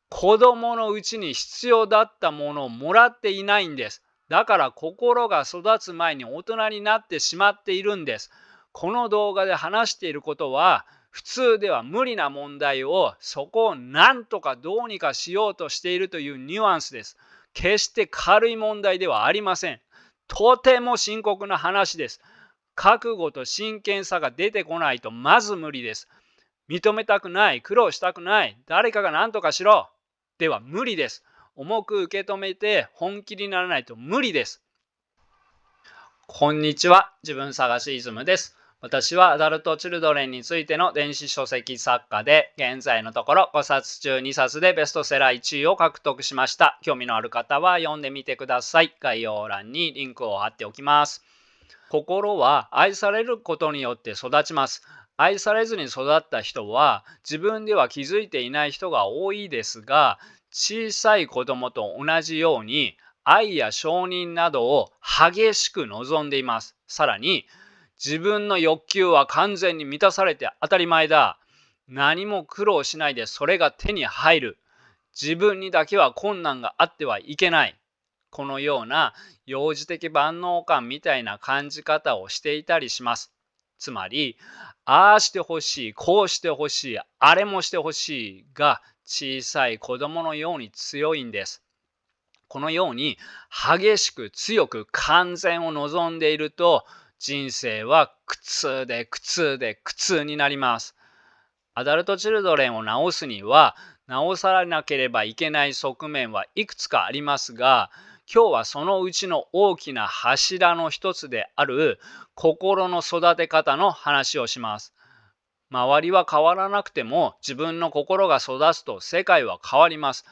子供のうちに必要だったものをもらっていないんです。だから心が育つ前に大人になってしまっているんです。この動画で話していることは、普通では無理な問題をそこを何とかどうにかしようとしているというニュアンスです。決して軽い問題ではありません。とても深刻な話です。覚悟と真剣さが出てこないとまず無理です。認めたくない、苦労したくない、誰かが何とかしろでは無理です。重く受け止めて本気にならないと無理です。こんにちは、自分探しイズムです。私はアダルト・チルドレンについての電子書籍作家で、現在のところ5冊中2冊でベストセラー1位を獲得しました。興味のある方は読んでみてください。概要欄にリンクを貼っておきます。心は愛されることによって育ちます。愛されずに育った人は自分では気づいていない人が多いですが、小さい子供と同じように愛や承認などを激しく望んでいます。さらに、自分の欲求は完全に満たされて当たり前だ。何も苦労しないでそれが手に入る。自分にだけは困難があってはいけない。このような幼児的万能感みたいな感じ方をしていたりします。つまり、ああしてほしい、こうしてほしい、あれもしてほしいが小さい子供のように強いんです。このように激しく強く完全を望んでいると、人生は苦痛で苦痛で苦痛になります。アダルトチルドレンを治すには、治さなければいけない側面はいくつかありますが、今日はそのうちの大きな柱の一つである心の育て方の話をします。周りは変わらなくても自分の心が育つと世界は変わります。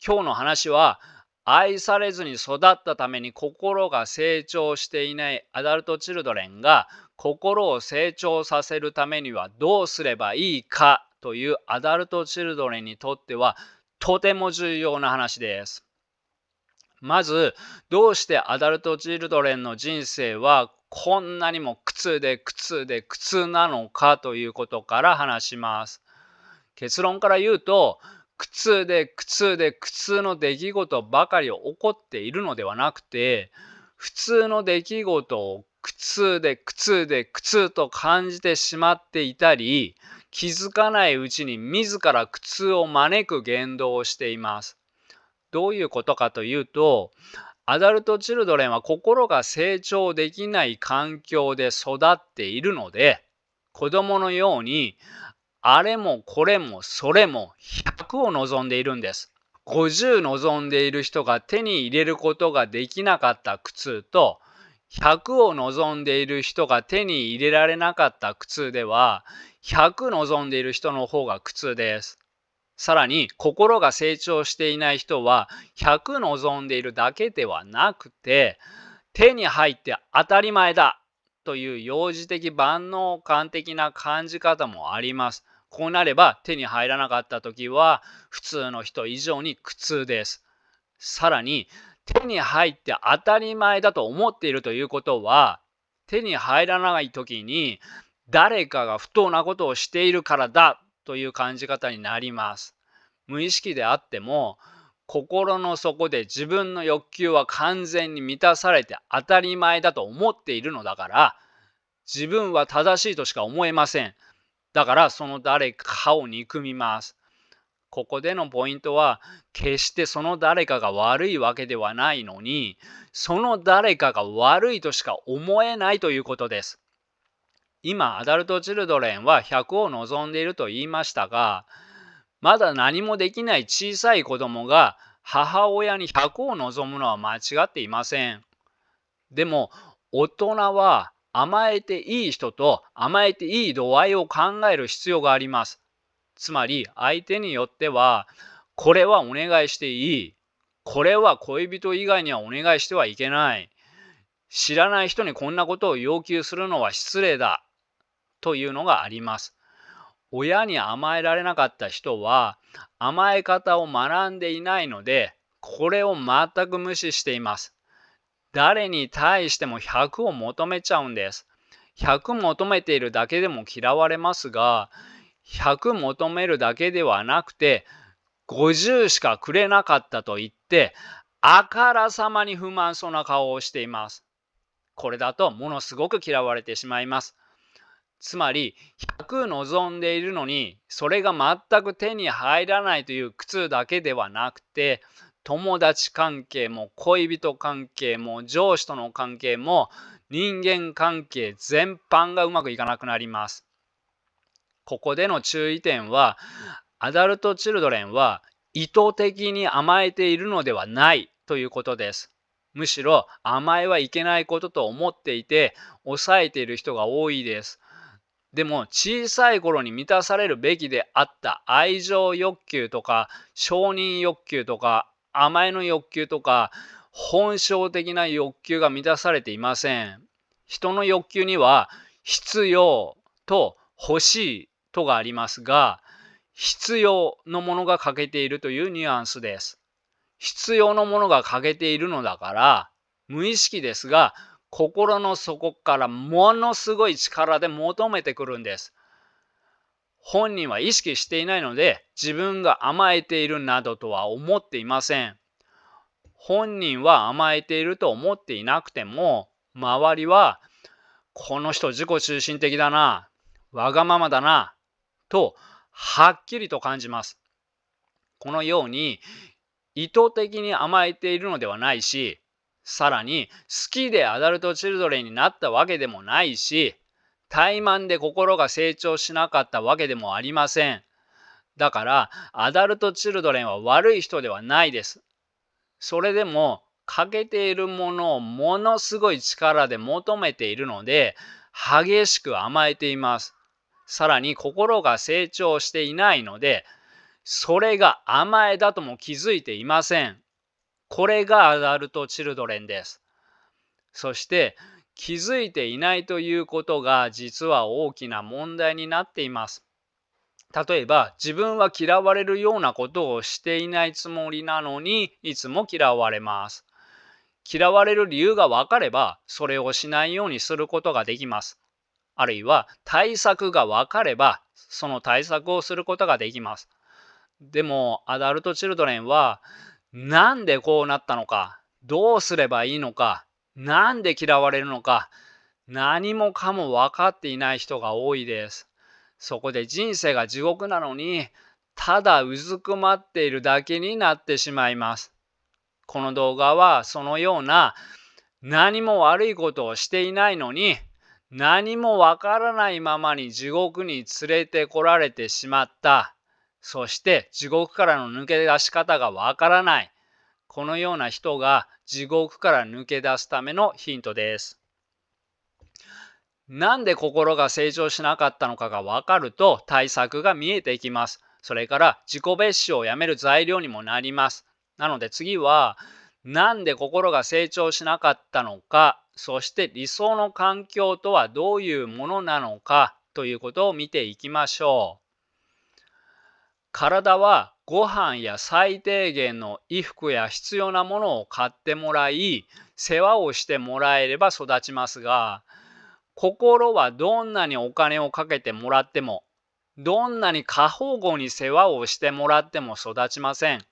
今日の話は、愛されずに育ったために心が成長していないアダルトチルドレンが心を成長させるためにはどうすればいいかというアダルトチルドレンにとってはとても重要な話です。まず、どうしてアダルトチルドレンの人生はこんなにも苦痛で苦痛で苦痛なのかということから話します。結論から言うと、苦痛で苦痛で苦痛の出来事ばかり起こっているのではなくて、普通の出来事を苦痛で苦痛で苦痛と感じてしまっていたり、気づかないうちに自ら苦痛を招く言動をしています。どういうことかというと、アダルトチルドレンは心が成長できない環境で育っているので、子供のようにあれもこれもそれも100を望んでいるんです。50望んでいる人が手に入れることができなかった苦痛と、100を望んでいる人が手に入れられなかった苦痛では、100望んでいる人の方が苦痛です。さらに、心が成長していない人は、100望んでいるだけではなくて、手に入って当たり前だという幼児的万能感的な感じ方もあります。こうなれば手に入らなかった時は普通の人以上に苦痛です。さらに、手に入って当たり前だと思っているということは、手に入らない時に誰かが不当なことをしているからだという感じ方になります。無意識であっても、心の底で自分の欲求は完全に満たされて当たり前だと思っているのだから、自分は正しいとしか思えません。だからその誰かを憎みます。ここでのポイントは、決してその誰かが悪いわけではないのに、その誰かが悪いとしか思えないということです。今、アダルトチルドレンは100を望んでいると言いましたが、まだ何もできない小さい子供が母親に100を望むのは間違っていません。でも、大人は甘えていい人と甘えていい度合いを考える必要があります。つまり、相手によっては、これはお願いしていい。これは恋人以外にはお願いしてはいけない。知らない人にこんなことを要求するのは失礼だ。というのがあります。親に甘えられなかった人は甘え方を学んでいないので、これを全く無視しています。誰に対しても100を求めちゃうんです。100求めているだけでも嫌われますが、100求めるだけではなくて、50しかくれなかったと言って、あからさまに不満そうな顔をしています。これだとものすごく嫌われてしまいます。つまり、100望んでいるのに、それが全く手に入らないという苦痛だけではなくて、友達関係も恋人関係も上司との関係も人間関係全般がうまくいかなくなります。ここでの注意点は、アダルト・チルドレンは意図的に甘えているのではないということです。むしろ甘えはいけないことと思っていて、抑えている人が多いです。でも小さい頃に満たされるべきであった愛情欲求とか承認欲求とか甘えの欲求とか本性的な欲求が満たされていません。人の欲求には必要と欲しいとがありますが、必要のものが欠けているというニュアンスです。必要のものが欠けているのだから、無意識ですが、心の底からものすごい力で求めてくるんです。本人は意識していないので、自分が甘えているなどとは思っていません。本人は甘えていると思っていなくても、周りは、この人自己中心的だな、わがままだな、と、はっきりと感じます。このように、意図的に甘えているのではないし、さらに好きでアダルトチルドレンになったわけでもないし、怠慢で心が成長しなかったわけでもありません。だから、アダルトチルドレンは悪い人ではないです。それでも、欠けているものをものすごい力で求めているので、激しく甘えています。さらに心が成長していないので、それが甘えだとも気づいていません。これがアダルトチルドレンです。そして気づいていないということが実は大きな問題になっています。例えば自分は嫌われるようなことをしていないつもりなのにいつも嫌われます。嫌われる理由が分かればそれをしないようにすることができます。あるいは対策が分かればその対策をすることができます。でもアダルトチルドレンはなんでこうなったのか、どうすればいいのか、なんで嫌われるのか、何もかも分かっていない人が多いです。そこで人生が地獄なのに、ただうずくまっているだけになってしまいます。この動画はそのような何も悪いことをしていないのに、何もわからないままに地獄に連れてこられてしまった。そして地獄からの抜け出し方がわからない。このような人が地獄から抜け出すためのヒントです。なんで心が成長しなかったのかがわかると対策が見えていきます。それから自己蔑視をやめる材料にもなります。なので次は、なんで心が成長しなかったのか、そして理想の環境とはどういうものなのかということを見ていきましょう。体はご飯や最低限の衣服や必要なものを買ってもらい、世話をしてもらえれば育ちますが、心はどんなにお金をかけてもらっても、どんなに過保護に世話をしてもらっても育ちません。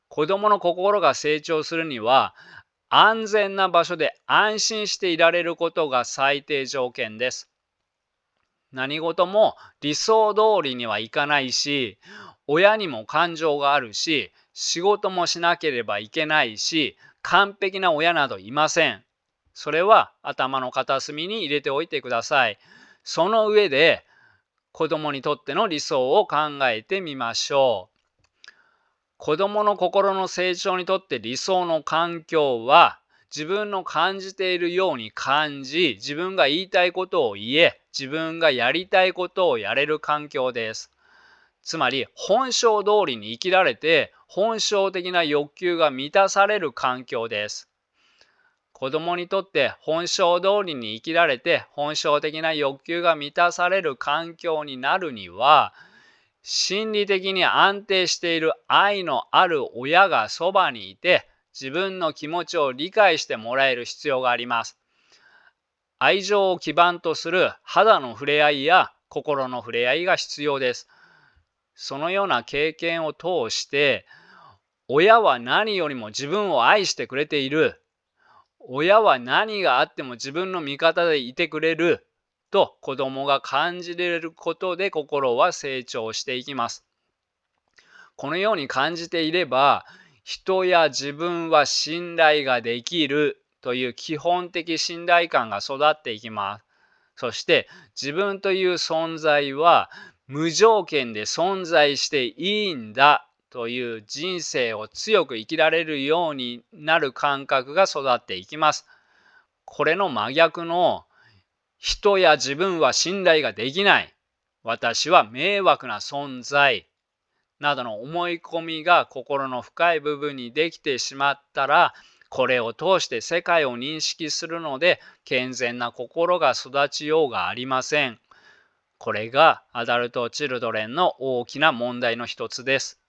子供の心が成長するには、安全な場所で安心していられることが最低条件です。何事も理想通りにはいかないし、親にも感情があるし、仕事もしなければいけないし、完璧な親などいません。それは頭の片隅に入れておいてください。その上で、子供にとっての理想を考えてみましょう。子供の心の成長にとって理想の環境は、自分の感じているように感じ、自分が言いたいことを言え、自分がやりたいことをやれる環境です。つまり、本性通りに生きられて、本性的な欲求が満たされる環境です。子供にとって本性通りに生きられて、本性的な欲求が満たされる環境になるには、心理的に安定している愛のある親がそばにいて、自分の気持ちを理解してもらえる必要があります。愛情を基盤とする肌の触れ合いや心の触れ合いが必要です。そのような経験を通して、親は何よりも自分を愛してくれている。親は何があっても自分の味方でいてくれる。と子供が感じれることで心は成長していきます。このように感じていれば、人や自分は信頼ができるという基本的信頼感が育っていきます。そして自分という存在は無条件で存在していいんだという人生を強く生きられるようになる感覚が育っていきます。これの真逆の人や自分は信頼ができない。私は迷惑な存在。などの思い込みが心の深い部分にできてしまったら、これを通して世界を認識するので健全な心が育ちようがありません。これがアダルト・チルドレンの大きな問題の一つです。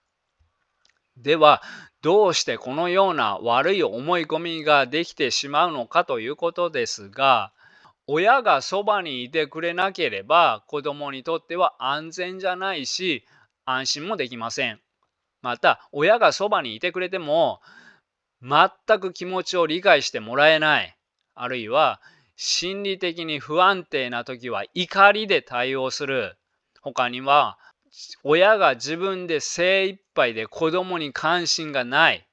では、どうしてこのような悪い思い込みができてしまうのかということですが、親がそばにいてくれなければ子供にとっては安全じゃないし、安心もできません。また、親がそばにいてくれても、全く気持ちを理解してもらえない。あるいは、心理的に不安定な時は怒りで対応する。他には、親が自分で精一杯で子供に関心がない。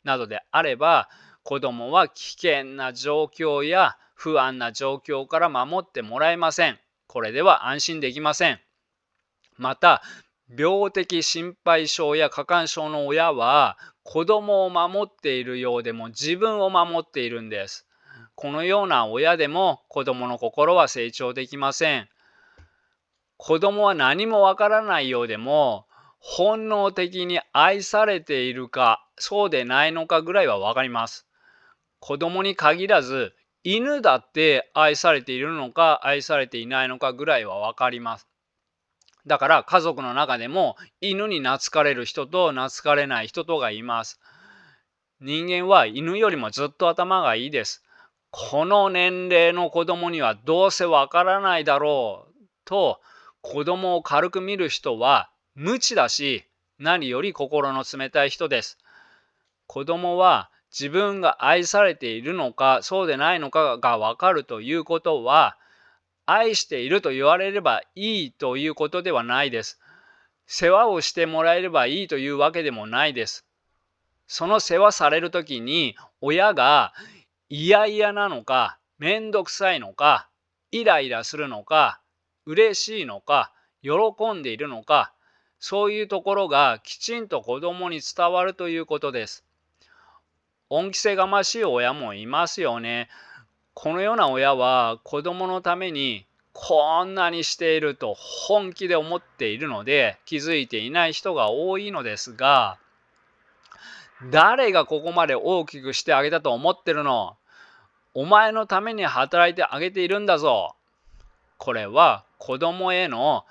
などであれば、子供は危険な状況や不安な状況から守ってもらえません。これでは安心できません。また、病的心配性や過干渉の親は子供を守っているようでも自分を守っているんです。このような親でも子供の心は成長できません。子供は何もわからないようでも本能的に愛されているかそうでないのかぐらいはわかります。子供に限らず犬だって愛されているのか愛されていないのかぐらいはわかります。だから家族の中でも犬に懐かれる人と懐かれない人とがいます。人間は犬よりもずっと頭がいいです。この年齢の子供にはどうせわからないだろうと子供を軽く見る人は無知だし、何より心の冷たい人です。子供は自分が愛されているのかそうでないのかがわかるということは、愛していると言われればいいということではないです。世話をしてもらえればいいというわけでもないです。その世話されるときに親が嫌々なのか、めんどくさいのか、イライラするのか、嬉しいのか、喜んでいるのか、そういうところがきちんと子供に伝わるということです。恩着せがましい親もいますよね。このような親は子供のためにこんなにしていると本気で思っているので気づいていない人が多いのですが、誰がここまで大きくしてあげたと思ってるの？お前のために働いてあげているんだぞ。これは子供への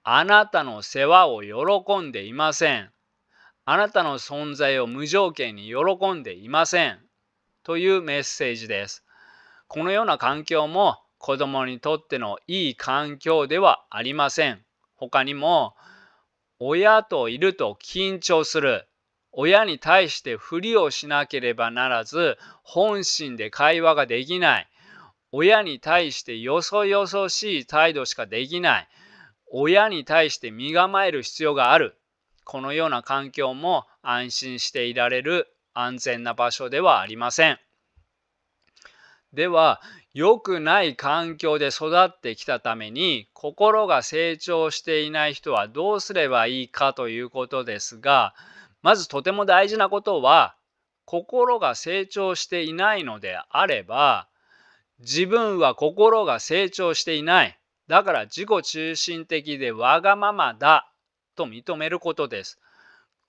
あなたの世話を喜んでいません。あなたの存在を無条件に喜んでいません。というメッセージです。このような環境も子供にとってのいい環境ではありません。他にも、親といると緊張する。親に対してふりをしなければならず、本心で会話ができない。親に対してよそよそしい態度しかできない。親に対して身構える必要がある。このような環境も安心していられる安全な場所ではありません。では、良くない環境で育ってきたために、心が成長していない人はどうすればいいかということですが、まずとても大事なことは、心が成長していないのであれば、自分は心が成長していない。だから自己中心的でわがままだと認めることです。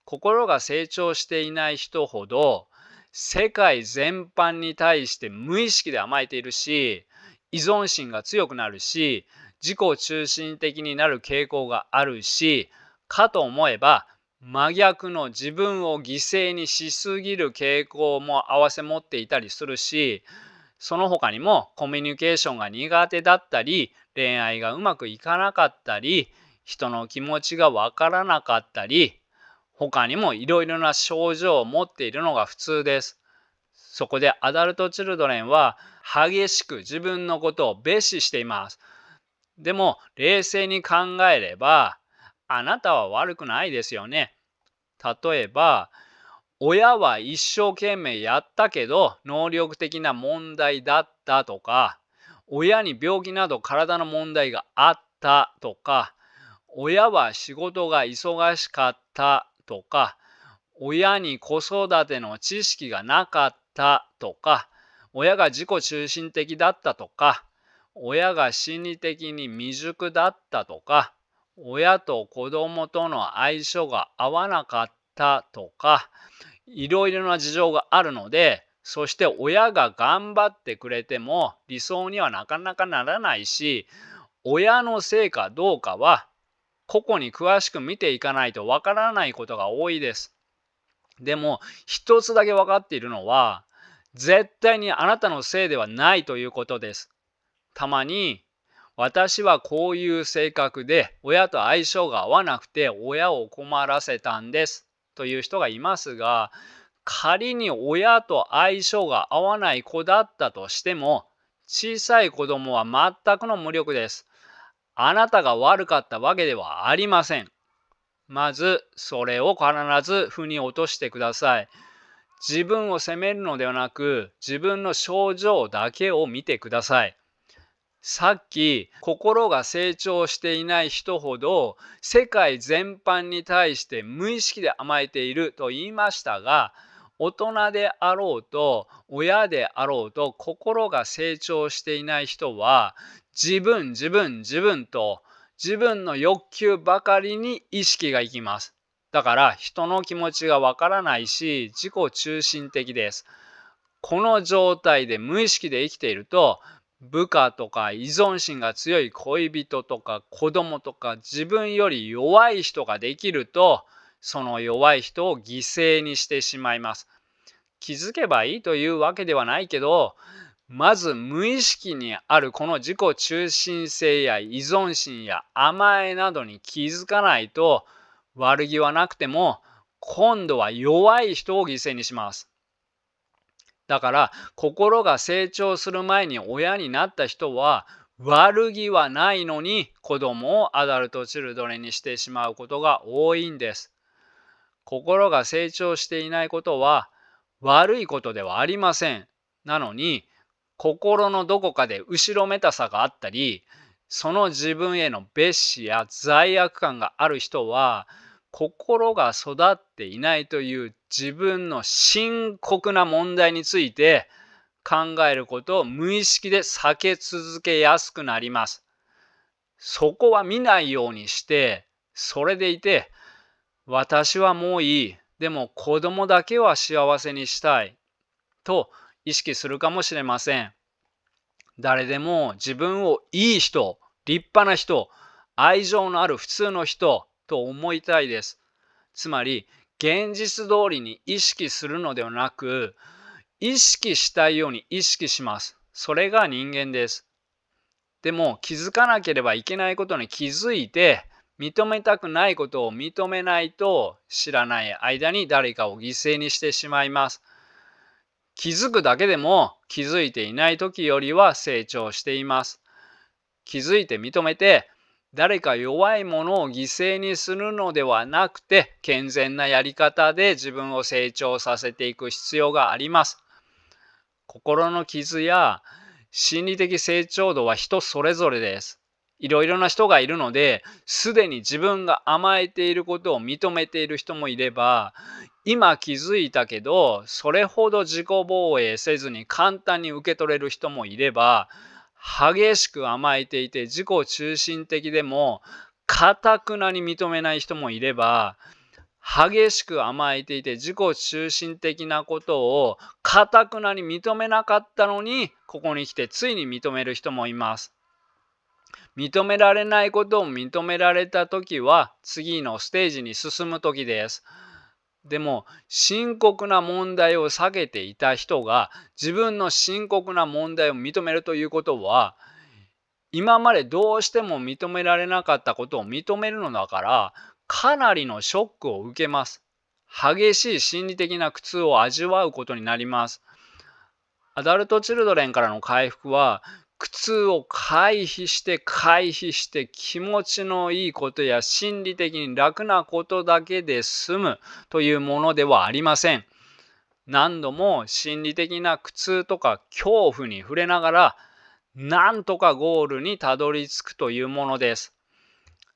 心が成長していない人ほど世界全般に対して無意識で甘えているし、依存心が強くなるし、自己中心的になる傾向があるし、かと思えば真逆の自分を犠牲にしすぎる傾向も併せ持っていたりするし、その他にもコミュニケーションが苦手だったり、恋愛がうまくいかなかったり、人の気持ちがわからなかったり、他にもいろいろな症状を持っているのが普通です。そこでアダルトチルドレンは激しく自分のことを蔑視しています。でも冷静に考えれば、あなたは悪くないですよね。例えば、親は一生懸命やったけど能力的な問題だったとか、親に病気など体の問題があったとか、親は仕事が忙しかったとか、親に子育ての知識がなかったとか、親が自己中心的だったとか、親が心理的に未熟だったとか、親と子供との相性が合わなかったとか、いろいろな事情があるので、そして親が頑張ってくれても理想にはなかなかならないし、親のせいかどうかは個々に詳しく見ていかないとわからないことが多いです。でも一つだけ分かっているのは、絶対にあなたのせいではないということです。たまに、私はこういう性格で親と相性が合わなくて親を困らせたんですという人がいますが、仮に親と相性が合わない子だったとしても、小さい子供は全くの無力です。あなたが悪かったわけではありません。まず、それを必ず腑に落としてください。自分を責めるのではなく、自分の症状だけを見てください。さっき、心が成長していない人ほど、世界全般に対して無意識で甘えていると言いましたが、大人であろうと、親であろうと、心が成長していない人は、自分と、自分の欲求ばかりに意識がいきます。だから、人の気持ちがわからないし、自己中心的です。この状態で無意識で生きていると、部下とか依存心が強い恋人とか子供とか自分より弱い人ができると、その弱い人を犠牲にしてしまいます。気づけばいいというわけではないけど、まず無意識にあるこの自己中心性や依存心や甘えなどに気づかないと、悪気はなくても今度は弱い人を犠牲にします。だから心が成長する前に親になった人は悪気はないのに子供をアダルトチルドレンにしてしまうことが多いんです。心が成長していないことは悪いことではありません。なのに心のどこかで後ろめたさがあったり、その自分への蔑視や罪悪感がある人は心が育っていないという自分の深刻な問題について考えることを無意識で避け続けやすくなります。そこは見ないようにして、それでいて、私はもういい。でも子供だけは幸せにしたい。と意識するかもしれません。誰でも自分をいい人、立派な人、愛情のある普通の人と思いたいです。つまり、現実通りに意識するのではなく、意識したいように意識します。それが人間です。でも、気づかなければいけないことに気づいて、認めたくないことを認めないと、知らない間に誰かを犠牲にしてしまいます。気づくだけでも気づいていない時よりは成長しています。気づいて認めて、誰か弱いものを犠牲にするのではなくて、健全なやり方で自分を成長させていく必要があります。心の傷や心理的成長度は人それぞれです。いろいろな人がいるので、すでに自分が甘えていることを認めている人もいれば、今気づいたけど、それほど自己防衛せずに簡単に受け取れる人もいれば、激しく甘えていて自己中心的でも、頑くなに認めない人もいれば、激しく甘えていて自己中心的なことを頑くなに認めなかったのに、ここに来てついに認める人もいます。認められないことを認められた時は次のステージに進む時です。でも深刻な問題を避けていた人が自分の深刻な問題を認めるということは、今までどうしても認められなかったことを認めるのだから、かなりのショックを受けます。激しい心理的な苦痛を味わうことになります。アダルトチルドレンからの回復は、苦痛を回避して気持ちのいいことや心理的に楽なことだけで済むというものではありません。何度も心理的な苦痛とか恐怖に触れながら、なんとかゴールにたどり着くというものです。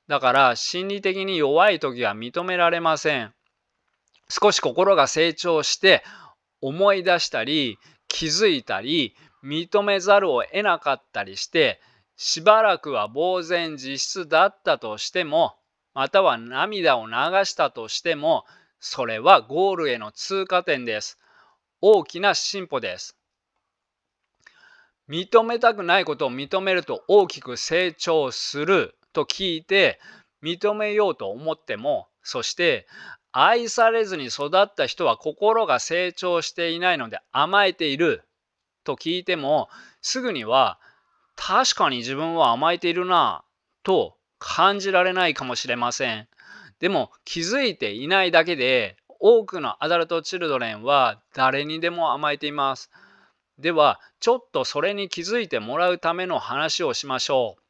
だから心理的に弱い時は認められません。少し心が成長して思い出したり気づいたり認めざるを得なかったりして、しばらくは呆然自失だったとしても、または涙を流したとしても、それはゴールへの通過点です。大きな進歩です。認めたくないことを認めると大きく成長すると聞いて、認めようと思っても、そして愛されずに育った人は心が成長していないので甘えていると聞いても、すぐには確かに自分は甘えているなぁと感じられないかもしれません。でも気づいていないだけで、多くのアダルトチルドレンは誰にでも甘えています。では、ちょっとそれに気づいてもらうための話をしましょう。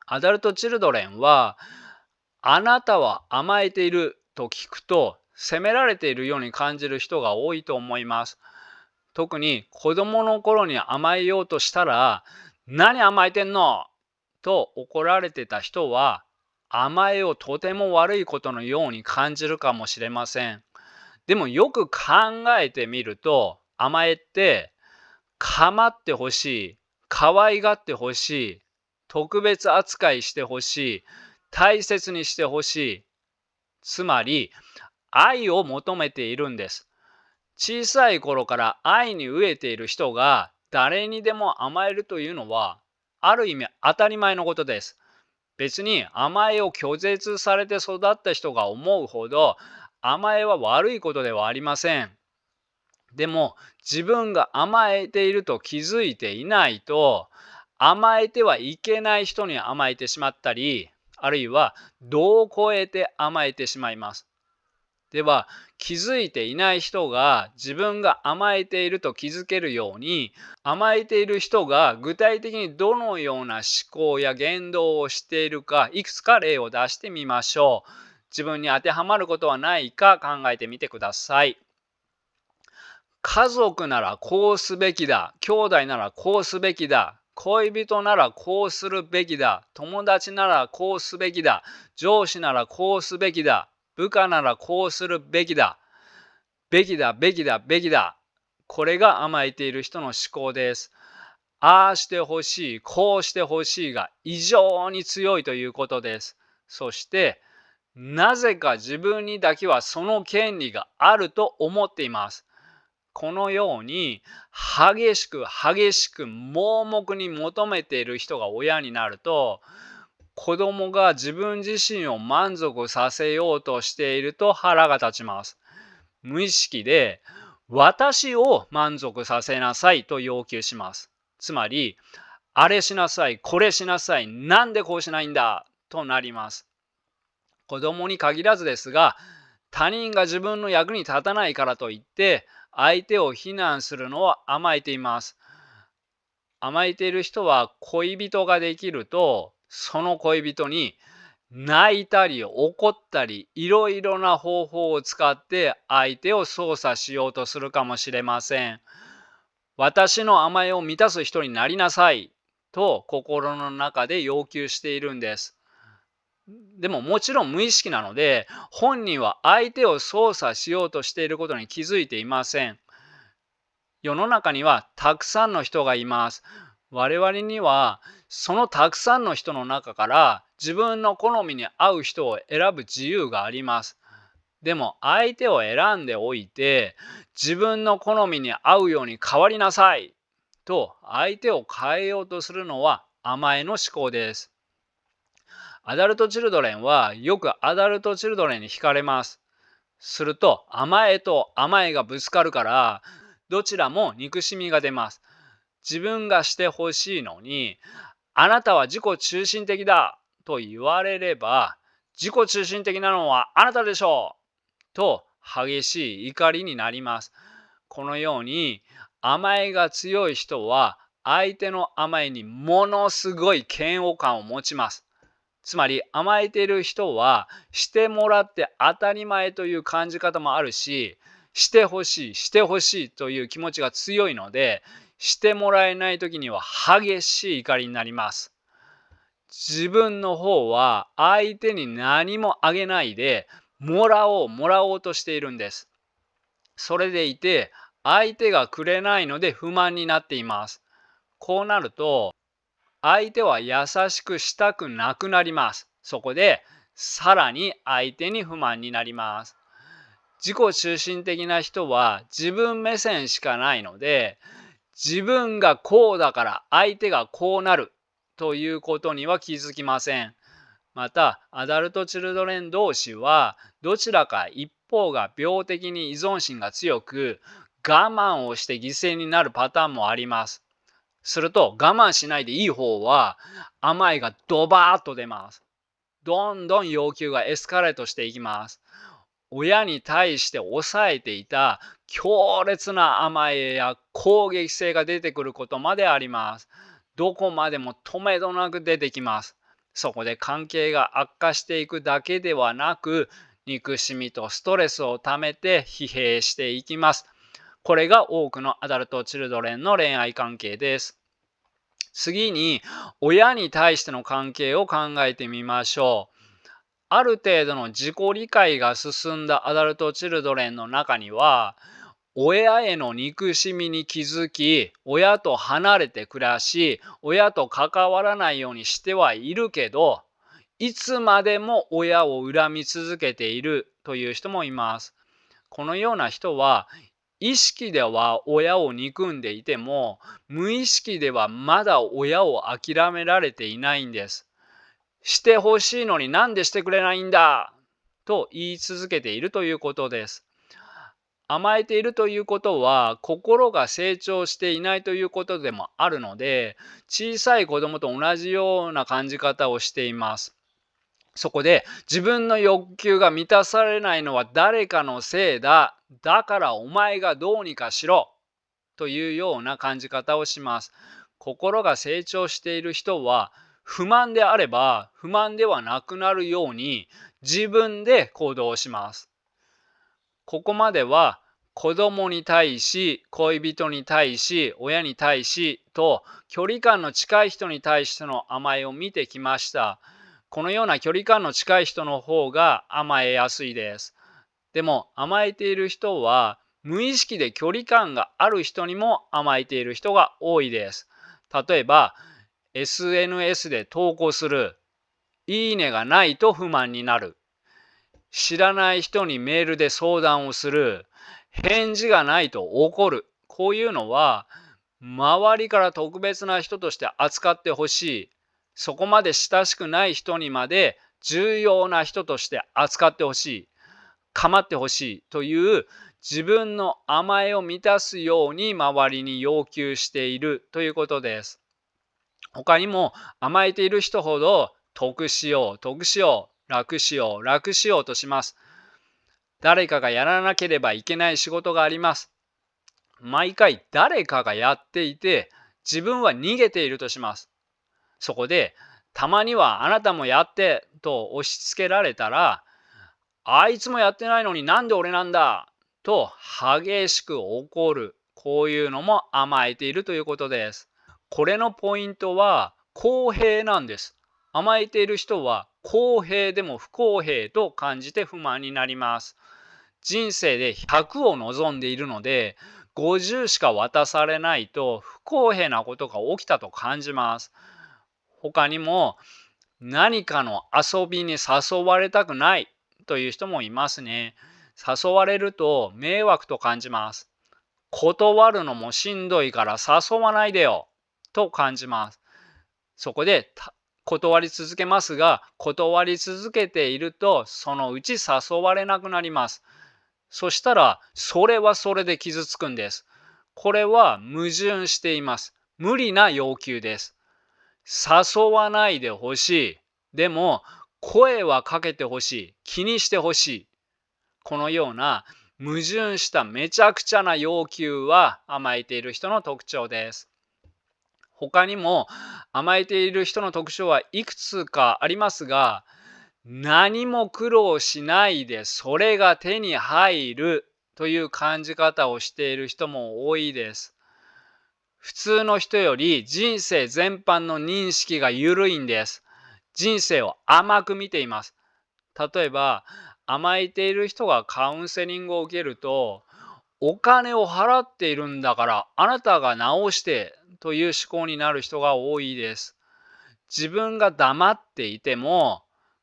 アダルトチルドレンは、あなたは甘えていると聞くと、責められているように感じる人が多いと思います。特に子供の頃に甘えようとしたら、何甘えてんのと怒られてた人は、甘えをとても悪いことのように感じるかもしれません。でもよく考えてみると、甘えって構ってほしい、可愛がってほしい、特別扱いしてほしい、大切にしてほしい。つまり、愛を求めているんです。小さい頃から愛に飢えている人が誰にでも甘えるというのは、ある意味当たり前のことです。別に甘えを拒絶されて育った人が思うほど、甘えは悪いことではありません。でも自分が甘えていると気づいていないと、甘えてはいけない人に甘えてしまったり、あるいは度を超えて甘えてしまいます。では、気づいていない人が自分が甘えていると気づけるように、甘えている人が具体的にどのような思考や言動をしているか、いくつか例を出してみましょう。自分に当てはまることはないか考えてみてください。家族ならこうすべきだ。兄弟ならこうすべきだ。恋人ならこうするべきだ。友達ならこうすべきだ。上司ならこうすべきだ。部下ならこうするべきだ。べきだ、べきだ、べきだ。これが甘えている人の思考です。ああしてほしい、こうしてほしいが異常に強いということです。そして、なぜか自分にだけはその権利があると思っています。このように激しく激しく盲目に求めている人が親になると、子供が自分自身を満足させようとしていると腹が立ちます。無意識で私を満足させなさいと要求します。つまり、あれしなさい、これしなさい、なんでこうしないんだとなります。子供に限らずですが、他人が自分の役に立たないからといって相手を非難するのは甘えています。甘えている人は恋人ができると、その恋人に泣いたり怒ったりいろいろな方法を使って相手を操作しようとするかもしれません。私の甘えを満たす人になりなさいと心の中で要求しているんです。でももちろん無意識なので、本人は相手を操作しようとしていることに気づいていません。世の中にはたくさんの人がいます。我々にはそのたくさんの人の中から自分の好みに合う人を選ぶ自由があります。でも相手を選んでおいて、自分の好みに合うように変わりなさいと相手を変えようとするのは甘えの思考です。アダルトチルドレンはよくアダルトチルドレンに惹かれます。すると甘えと甘えがぶつかるから、どちらも憎しみが出ます。自分がしてほしいのにあなたは自己中心的だと言われれば、自己中心的なのはあなたでしょうと激しい怒りになります。このように甘えが強い人は相手の甘えにものすごい嫌悪感を持ちます。つまり甘えている人はしてもらって当たり前という感じ方もあるし、してほしいしてほしいという気持ちが強いので、してもらえない時には激しい怒りになります。自分の方は相手に何もあげないでもらおうもらおうとしているんです。それでいて相手がくれないので不満になっています。こうなると相手は優しくしたくなくなります。そこでさらに相手に不満になります。自己中心的な人は自分目線しかないので、自分がこうだから相手がこうなるということには気づきません。また、アダルト・チルドレン同士はどちらか一方が病的に依存心が強く、我慢をして犠牲になるパターンもあります。すると我慢しないでいい方は甘えがドバーッと出ます。どんどん要求がエスカレートしていきます。親に対して抑えていた強烈な甘えや攻撃性が出てくることまであります。どこまでも止めどなく出てきます。そこで関係が悪化していくだけではなく、憎しみとストレスをためて疲弊していきます。これが多くのアダルト・チルドレンの恋愛関係です。次に、親に対しての関係を考えてみましょう。ある程度の自己理解が進んだアダルト・チルドレンの中には、親への憎しみに気づき、親と離れて暮らし、親と関わらないようにしてはいるけど、いつまでも親を恨み続けているという人もいます。このような人は、意識では親を憎んでいても、無意識ではまだ親を諦められていないんです。してほしいのになんでしてくれないんだと言い続けているということです。甘えているということは心が成長していないということでもあるので、小さい子供と同じような感じ方をしています。そこで自分の欲求が満たされないのは誰かのせいだ。だからお前がどうにかしろというような感じ方をします。心が成長している人は不満であれば不満ではなくなるように自分で行動します。ここまでは子供に対し、恋人に対し、親に対しと距離感の近い人に対しての甘えを見てきました。このような距離感の近い人の方が甘えやすいです。でも甘えている人は無意識で距離感がある人にも甘えている人が多いです。例えば SNS で投稿する、いいねがないと不満になる、知らない人にメールで相談をする、返事がないと怒る。こういうのは周りから特別な人として扱ってほしい。そこまで親しくない人にまで重要な人として扱ってほしい。構ってほしいという自分の甘えを満たすように周りに要求しているということです。他にも甘えている人ほど得しよう、得しよう、楽しよう、楽しようとします。誰かがやらなければいけない仕事があります。毎回誰かがやっていて自分は逃げているとします。そこでたまにはあなたもやってと押し付けられたら、あいつもやってないのになんで俺なんだと激しく怒る。こういうのも甘えているということです。これのポイントは公平なんです。甘えている人は公平でも不公平と感じて不満になります。人生で100を望んでいるので、50しか渡されないと不公平なことが起きたと感じます。他にも何かの遊びに誘われたくないという人もいますね。誘われると迷惑と感じます。断るのもしんどいから誘わないでよと感じます。そこで断り続けますが、断り続けているとそのうち誘われなくなります。そしたらそれはそれで傷つくんです。これは矛盾しています。無理な要求です。誘わないでほしい。でも、声はかけてほしい。気にしてほしい。このような矛盾しためちゃくちゃな要求は甘えている人の特徴です。他にも甘えている人の特徴はいくつかありますが、何も苦労しないでそれが手に入るという感じ方をしている人も多いです。普通の人より人生全般の認識が緩いんです。人生を甘く見ています。例えば、甘えている人がカウンセリングを受けると、お金を払っているんだからあなたが直してという思考になる人が多いです。自分が黙っていても、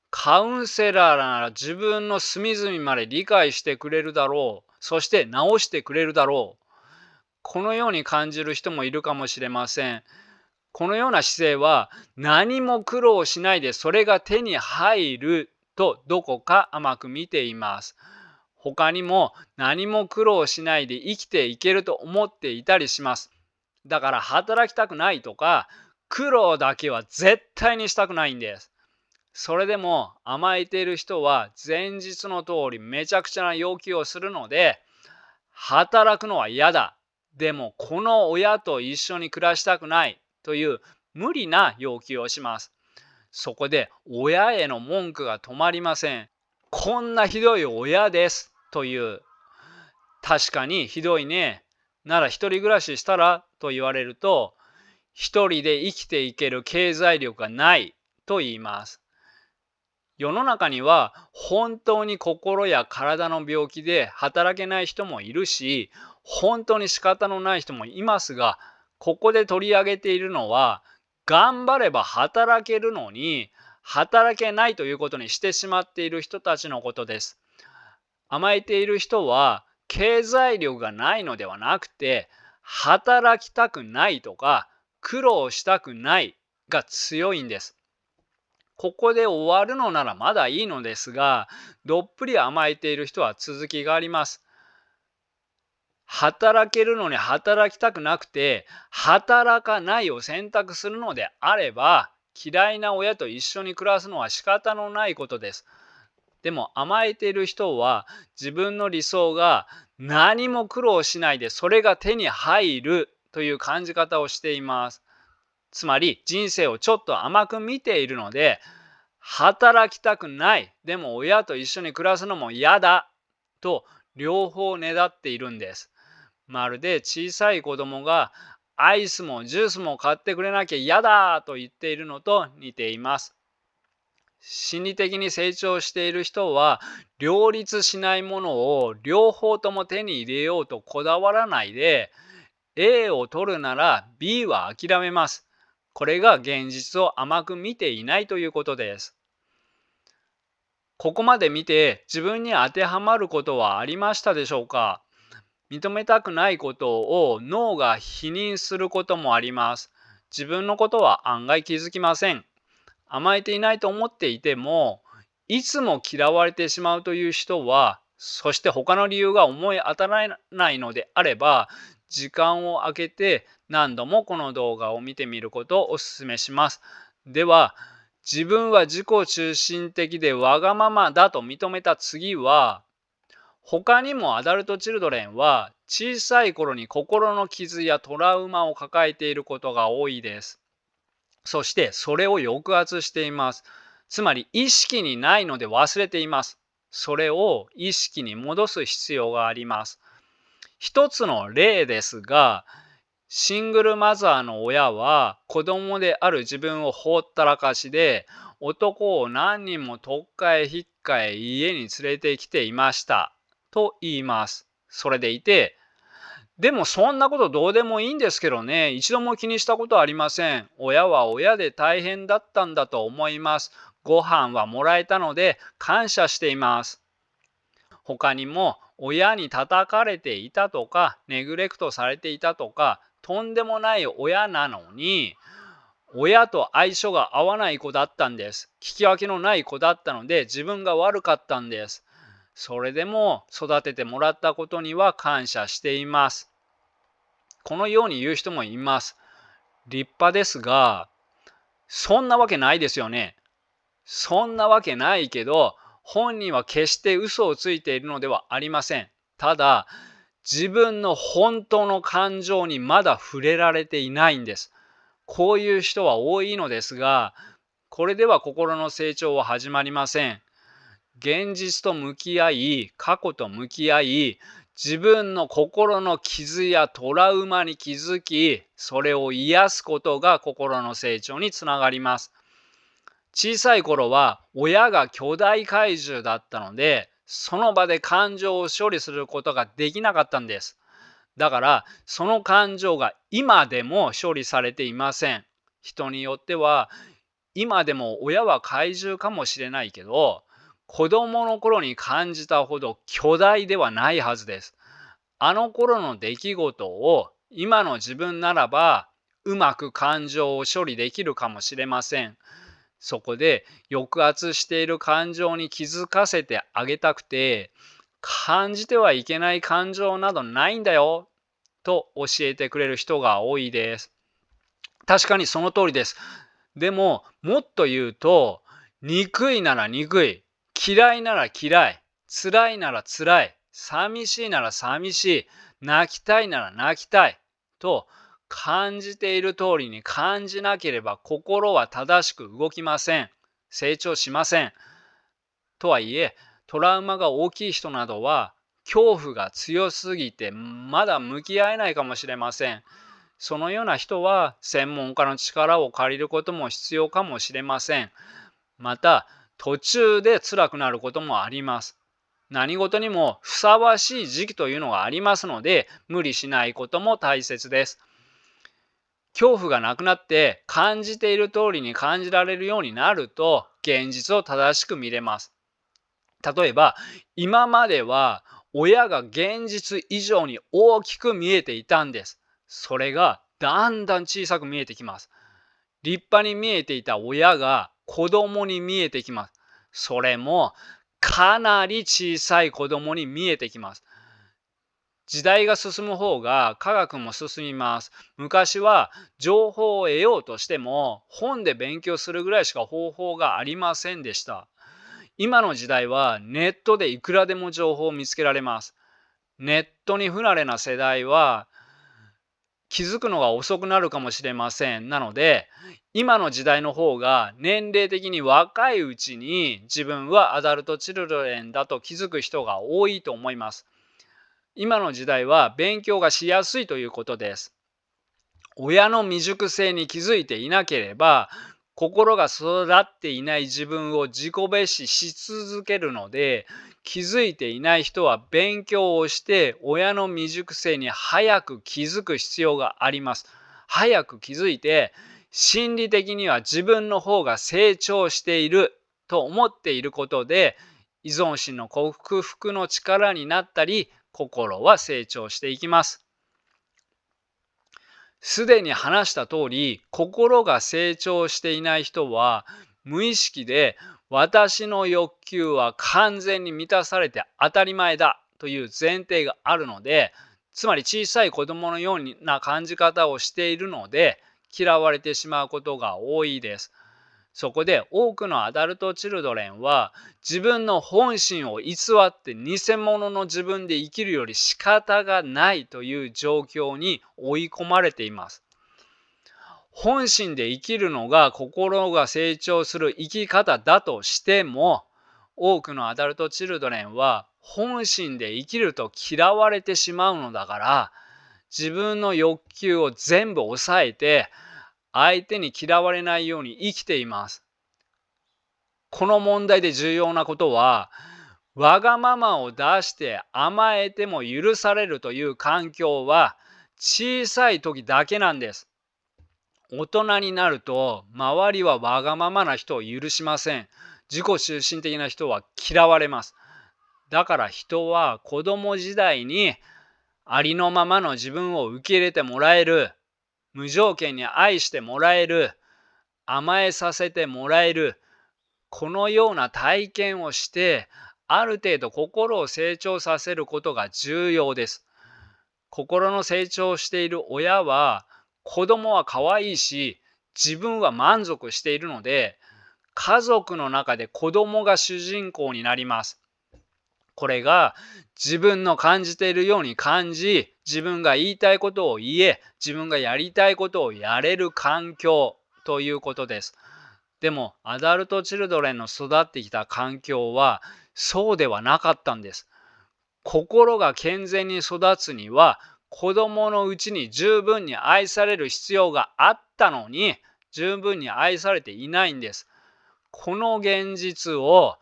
カウンセラーなら自分の隅々まで理解してくれるだろう。そして直してくれるだろう。このように感じる人もいるかもしれません。このような姿勢は何も苦労しないでそれが手に入るとどこか甘く見ています。他にも何も苦労しないで生きていけると思っていたりします。だから働きたくないとか苦労だけは絶対にしたくないんです。それでも甘えている人は前日の通りめちゃくちゃな要求をするので、働くのは嫌だ。でもこの親と一緒に暮らしたくないという無理な要求をします。そこで親への文句が止まりません。こんなひどい親ですという、確かにひどいね。なら一人暮らししたらと言われると、一人で生きていける経済力がないと言います。世の中には本当に心や体の病気で働けない人もいるし、本当に仕方のない人もいますが、ここで取り上げているのは、頑張れば働けるのに、働けないということにしてしまっている人たちのことです。甘えている人は、経済力がないのではなくて、働きたくないとか、苦労したくないが強いんです。ここで終わるのならまだいいのですが、どっぷり甘えている人は続きがあります。働けるのに働きたくなくて、働かないを選択するのであれば、嫌いな親と一緒に暮らすのは仕方のないことです。でも甘えている人は自分の理想が何も苦労しないでそれが手に入るという感じ方をしています。つまり人生をちょっと甘く見ているので、働きたくない。でも親と一緒に暮らすのも嫌だ。と両方ねだっているんです。まるで小さい子供がアイスもジュースも買ってくれなきゃ嫌だと言っているのと似ています。心理的に成長している人は両立しないものを両方とも手に入れようとこだわらないで、A を取るなら B は諦めます。これが現実を甘く見ていないということです。ここまで見て自分に当てはまることはありましたでしょうか？認めたくないことを脳が否認することもあります。自分のことは案外気づきません。甘えていないと思っていても、いつも嫌われてしまうという人は、そして他の理由が思い当たらないのであれば、時間を空けて何度もこの動画を見てみることをお勧めします。では、自分は自己中心的でわがままだと認めた次は、他にもアダルトチルドレンは小さい頃に心の傷やトラウマを抱えていることが多いです。そしてそれを抑圧しています。つまり意識にないので忘れています。それを意識に戻す必要があります。一つの例ですが、シングルマザーの親は子供である自分をほったらかしで、男を何人もとっかえひっかえ家に連れてきていましたと言います。それでいて、でもそんなことどうでもいいんですけどね。一度も気にしたことはありません。親は親で大変だったんだと思います。ご飯はもらえたので感謝しています。他にも親に叩かれていたとか、ネグレクトされていたとか、とんでもない親なのに、親と相性が合わない子だったんです。聞き分けのない子だったので自分が悪かったんです。それでも育ててもらったことには感謝しています。このように言う人もいます。立派ですが、そんなわけないですよね。そんなわけないけど、本人は決して嘘をついているのではありません。ただ、自分の本当の感情にまだ触れられていないんです。こういう人は多いのですが、これでは心の成長は始まりません。現実と向き合い、過去と向き合い、自分の心の傷やトラウマに気づき、それを癒すことが心の成長につながります。小さい頃は親が巨大怪獣だったので、その場で感情を処理することができなかったんです。だから、その感情が今でも処理されていません。人によっては、今でも親は怪獣かもしれないけど、子供の頃に感じたほど巨大ではないはずです。あの頃の出来事を今の自分ならば、うまく感情を処理できるかもしれません。そこで抑圧している感情に気づかせてあげたくて、感じてはいけない感情などないんだよと教えてくれる人が多いです。確かにその通りです。でも、もっと言うと、憎いなら憎い、嫌いなら嫌い、辛いなら辛い、寂しいなら寂しい、泣きたいなら泣きたいと、感じている通りに感じなければ心は正しく動きません。成長しません。とはいえ、トラウマが大きい人などは、恐怖が強すぎてまだ向き合えないかもしれません。そのような人は専門家の力を借りることも必要かもしれません。また、途中で辛くなることもあります。何事にもふさわしい時期というのがありますので、無理しないことも大切です。恐怖がなくなって感じている通りに感じられるようになると、現実を正しく見れます。例えば、今までは親が現実以上に大きく見えていたんです。それがだんだん小さく見えてきます。立派に見えていた親が子供に見えてきます。それもかなり小さい子供に見えてきます。時代が進む方が科学も進みます。昔は情報を得ようとしても本で勉強するぐらいしか方法がありませんでした。今の時代はネットでいくらでも情報を見つけられます。ネットに不慣れな世代は気づくのが遅くなるかもしれません。なので、今の時代の方が年齢的に若いうちに自分はアダルトチルドレンだと気づく人が多いと思います。今の時代は勉強がしやすいということです。親の未熟性に気づいていなければ、心が育っていない自分を自己蔑視し続けるので、気づいていない人は勉強をして親の未熟性に早く気づく必要があります。早く気づいて、心理的には自分の方が成長していると思っていることで、依存心の克服の力になったり、心は成長していきます。すでに話した通り、心が成長していない人は、無意識で私の欲求は完全に満たされて当たり前だという前提があるので、つまり小さい子供のような感じ方をしているので、嫌われてしまうことが多いです。そこで多くのアダルトチルドレンは自分の本心を偽って偽物の自分で生きるより仕方がないという状況に追い込まれています。本心で生きるのが心が成長する生き方だとしても、多くのアダルトチルドレンは本心で生きると嫌われてしまうのだから、自分の欲求を全部抑えて相手に嫌われないように生きています。この問題で重要なことは、わがままを出して甘えても許されるという環境は小さい時だけなんです。大人になると周りはわがままな人を許しません。自己中心的な人は嫌われます。だから人は子供時代にありのままの自分を受け入れてもらえる、無条件に愛してもらえる、甘えさせてもらえる、このような体験をして、ある程度心を成長させることが重要です。心の成長をしている親は、子供は可愛いし、自分は満足しているので、家族の中で子供が主人公になります。これが自分の感じているように感じ、自分が言いたいことを言え、自分がやりたいことをやれる環境ということです。でも、アダルト・チルドレンの育ってきた環境はそうではなかったんです。心が健全に育つには、子供のうちに十分に愛される必要があったのに、十分に愛されていないんです。この現実を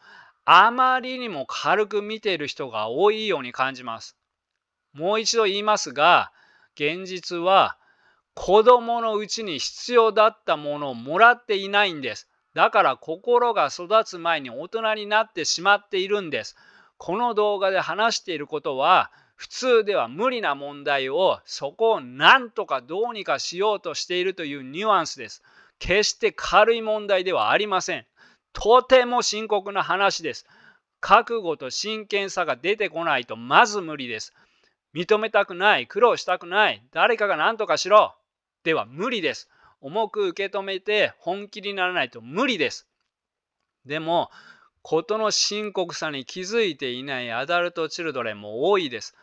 あまりにも軽く見ている人が多いように感じます。もう一度言いますが、現実は子供のうちに必要だったものをもらっていないんです。だから心が育つ前に大人になってしまっているんです。この動画で話していることは、普通では無理な問題をそこを何とかどうにかしようとしているというニュアンスです。決して軽い問題ではありません。とても深刻な話です。覚悟と真剣さが出てこないとまず無理です。認めたくない、苦労したくない、誰かが何とかしろでは無理です。重く受け止めて本気にならないと無理です。でも、事の深刻さに気づいていないアダルト・チルドレンも多いです。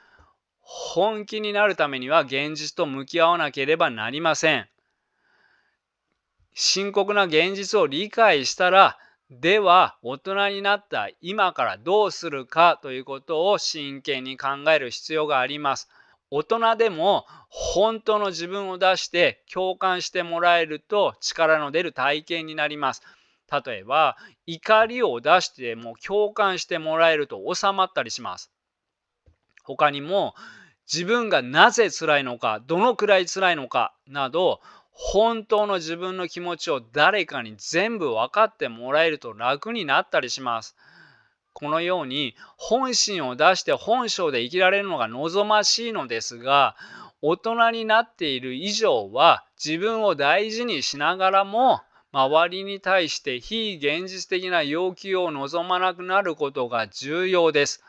本気になるためには現実と向き合わなければなりません。深刻な現実を理解したら、では大人になった今からどうするかということを真剣に考える必要があります。大人でも本当の自分を出して共感してもらえると力の出る体験になります。例えば、怒りを出しても共感してもらえると収まったりします。他にも、自分がなぜ辛いのか、どのくらい辛いのかなど、本当の自分の気持ちを誰かに全部分かってもらえると楽になったりします。このように本心を出して本性で生きられるのが望ましいのですが、大人になっている以上は自分を大事にしながらも、周りに対して非現実的な要求を望まなくなることが重要です。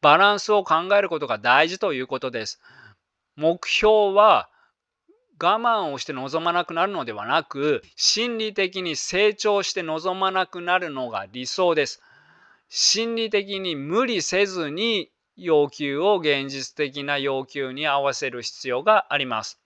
バランスを考えることが大事ということです。目標は我慢をして望まなくなるのではなく、心理的に成長して望まなくなるのが理想です。心理的に無理せずに要求を現実的な要求に合わせる必要があります。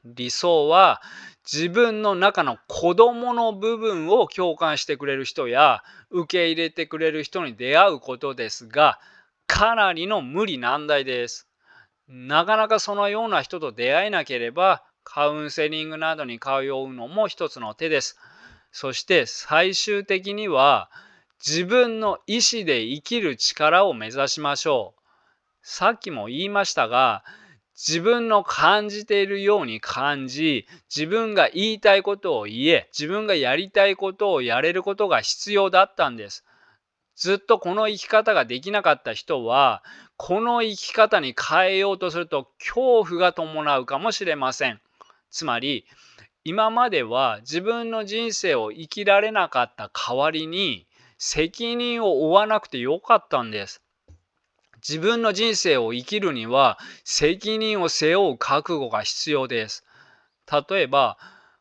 理想は自分の中の子供の部分を共感してくれる人や受け入れてくれる人に出会うことですが、かなりの無理難題です。なかなかそのような人と出会えなければ、カウンセリングなどに通うのも一つの手です。そして最終的には、自分の意思で生きる力を目指しましょう。さっきも言いましたが、自分の感じているように感じ、自分が言いたいことを言え、自分がやりたいことをやれることが必要だったんです。ずっとこの生き方ができなかった人は、この生き方に変えようとすると恐怖が伴うかもしれません。つまり、今までは自分の人生を生きられなかった代わりに、責任を負わなくてよかったんです。自分の人生を生きるには責任を背負う覚悟が必要です。例えば、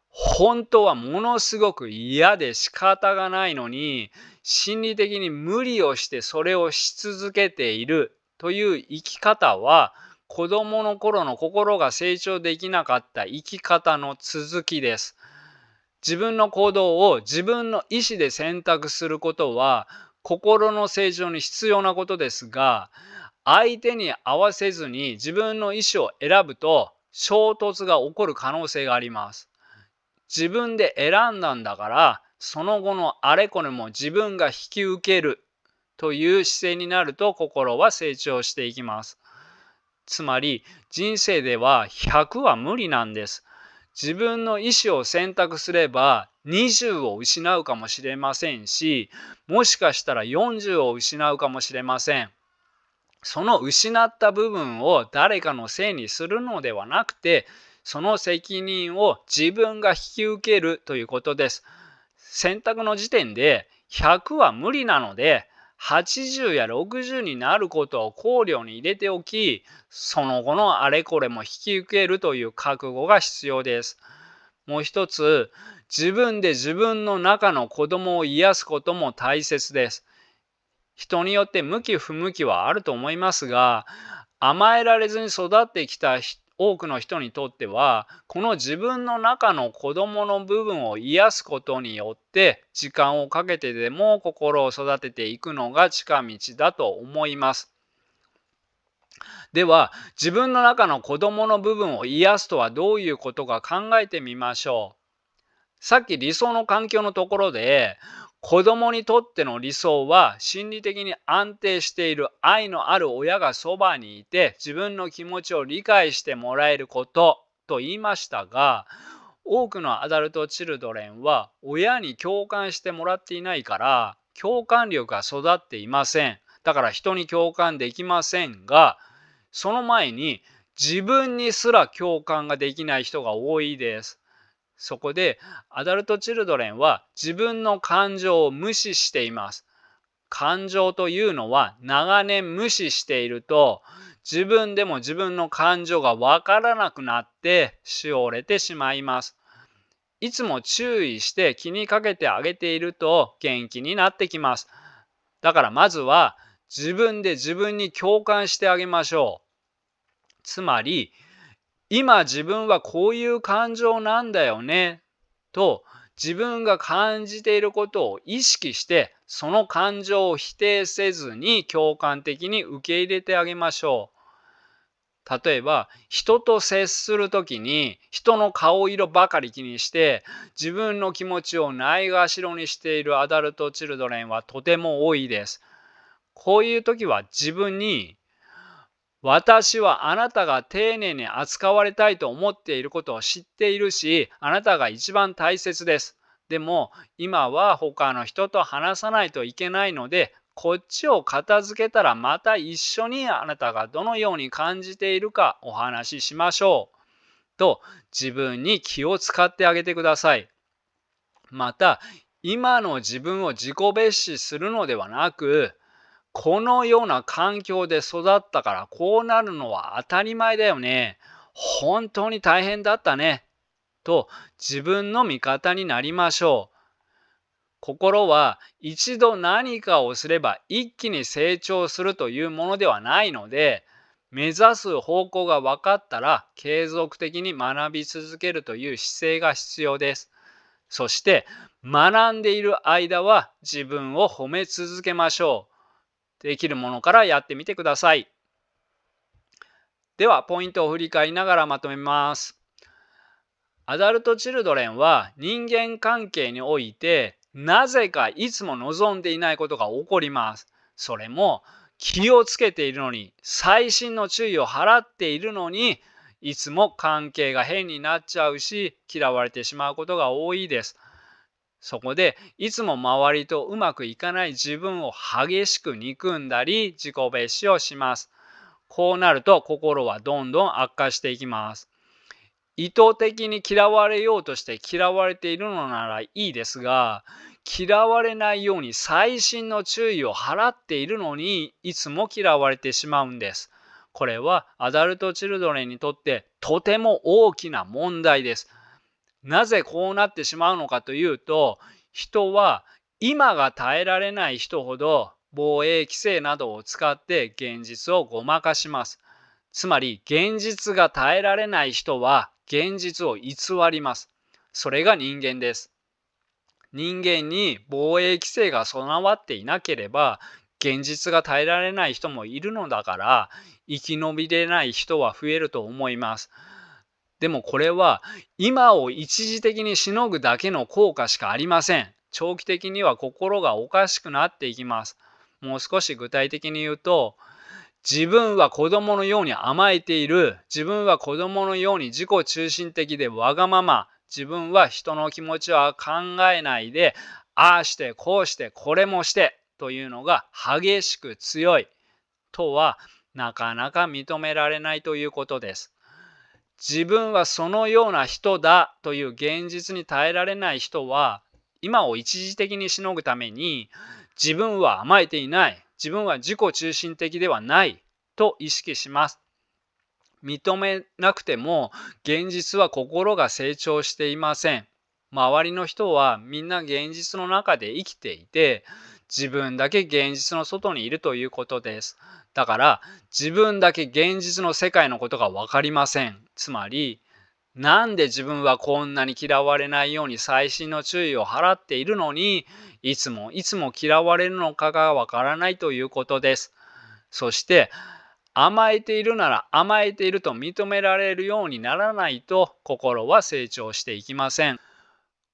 本当はものすごく嫌で仕方がないのに、心理的に無理をしてそれをし続けているという生き方は、子供の頃の心が成長できなかった生き方の続きです。自分の行動を自分の意思で選択することは、心の成長に必要なことですが、相手に合わせずに自分の意思を選ぶと衝突が起こる可能性があります。自分で選んだんだから、その後のあれこれも自分が引き受けるという姿勢になると心は成長していきます。つまり人生では100は無理なんです。自分の意思を選択すれば20を失うかもしれませんし、もしかしたら40を失うかもしれません。その失った部分を誰かのせいにするのではなくて、その責任を自分が引き受けるということです。選択の時点で100は無理なので、80や60になることを考慮に入れておき、その後のあれこれも引き受けるという覚悟が必要です。もう一つ、自分で自分の中の子供を癒すことも大切です。人によって向き不向きはあると思いますが、甘えられずに育ってきた多くの人にとっては、この自分の中の子供の部分を癒すことによって、時間をかけてでも心を育てていくのが近道だと思います。では、自分の中の子供の部分を癒すとはどういうことか考えてみましょう。さっき理想の環境のところで、子供にとっての理想は心理的に安定している愛のある親がそばにいて自分の気持ちを理解してもらえることと言いましたが、多くのアダルトチルドレンは親に共感してもらっていないから共感力が育っていません。だから人に共感できませんが、その前に自分にすら共感ができない人が多いです。そこで、アダルトチルドレンは自分の感情を無視しています。感情というのは長年無視していると、自分でも自分の感情がわからなくなってしおれてしまいます。いつも注意して気にかけてあげていると元気になってきます。だからまずは自分で自分に共感してあげましょう。つまり、今自分はこういう感情なんだよねと自分が感じていることを意識してその感情を否定せずに共感的に受け入れてあげましょう。例えば人と接するときに人の顔色ばかり気にして自分の気持ちをないがしろにしているアダルトチルドレンはとても多いです。こういう時は自分に私はあなたが丁寧に扱われたいと思っていることを知っているし、あなたが一番大切です。でも、今は他の人と話さないといけないので、こっちを片付けたらまた一緒にあなたがどのように感じているかお話ししましょう。と、自分に気を使ってあげてください。また、今の自分を自己蔑視するのではなく、このような環境で育ったからこうなるのは当たり前だよね。本当に大変だったね。と自分の味方になりましょう。心は一度何かをすれば一気に成長するというものではないので、目指す方向が分かったら継続的に学び続けるという姿勢が必要です。そして学んでいる間は自分を褒め続けましょう。できるものからやってみてください。では、ポイントを振り返りながらまとめます。アダルトチルドレンは人間関係において、なぜかいつも望んでいないことが起こります。それも、気をつけているのに、細心の注意を払っているのに、いつも関係が変になっちゃうし、嫌われてしまうことが多いです。そこでいつも周りとうまくいかない自分を激しく憎んだり自己蔑視をします。こうなると心はどんどん悪化していきます。意図的に嫌われようとして嫌われているのならいいですが、嫌われないように細心の注意を払っているのにいつも嫌われてしまうんです。これはアダルトチルドレンにとってとても大きな問題です。なぜこうなってしまうのかというと、人は今が耐えられない人ほど防衛規制などを使って現実をごまかします。つまり現実が耐えられない人は現実を偽ります。それが人間です。人間に防衛規制が備わっていなければ現実が耐えられない人もいるのだから生き延びれない人は増えると思います。でもこれは今を一時的にしのぐだけの効果しかありません。長期的には心がおかしくなっていきます。もう少し具体的に言うと、自分は子供のように甘えている。自分は子供のように自己中心的でわがまま。自分は人の気持ちは考えないで、ああしてこうしてこれもしてというのが激しく強いとはなかなか認められないということです。自分はそのような人だという現実に耐えられない人は、今を一時的にしのぐために、自分は甘えていない、自分は自己中心的ではないと意識します。認めなくても、現実は心が成長していません。周りの人はみんな現実の中で生きていて、自分だけ現実の外にいるということです。だから、自分だけ現実の世界のことがわかりません。つまり、なんで自分はこんなに嫌われないように細心の注意を払っているのに、いつもいつも嫌われるのかがわからないということです。そして、甘えているなら甘えていると認められるようにならないと心は成長していきません。